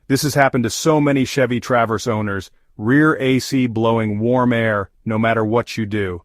This has happened to so many Chevy Traverse owners, rear AC blowing warm air no matter what you do.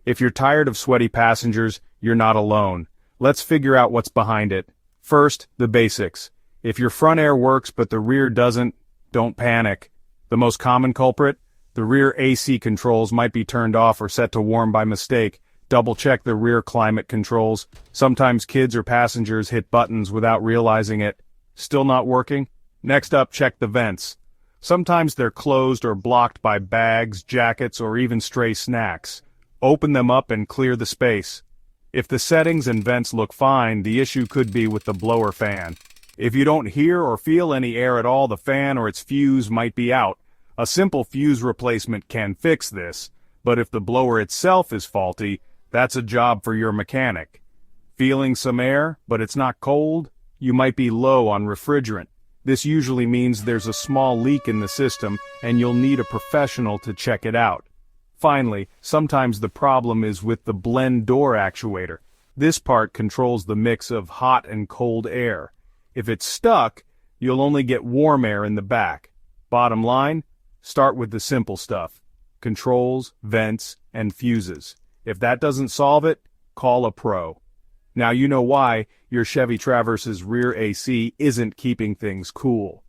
If you're tired of sweaty passengers, you're not alone. Let's figure out what's behind it. First, the basics. If your front air works but the rear doesn't, don't panic. The most common culprit? The rear AC controls might be turned off or set to warm by mistake. Double-check the rear climate controls. Sometimes kids or passengers hit buttons without realizing it. Still not working? Next up, check the vents. Sometimes they're closed or blocked by bags, jackets, or even stray snacks. Open them up and clear the space. If the settings and vents look fine, the issue could be with the blower fan. If you don't hear or feel any air at all, the fan or its fuse might be out. A simple fuse replacement can fix this, but if the blower itself is faulty, that's a job for your mechanic. Feeling some air, but it's not cold? You might be low on refrigerant. This usually means there's a small leak in the system, and you'll need a professional to check it out. Finally, sometimes the problem is with the blend door actuator. This part controls the mix of hot and cold air. If it's stuck, you'll only get warm air in the back. Bottom line, start with the simple stuff: controls, vents, and fuses. If that doesn't solve it, call a pro. Now you know why your Chevy Traverse's rear AC isn't keeping things cool.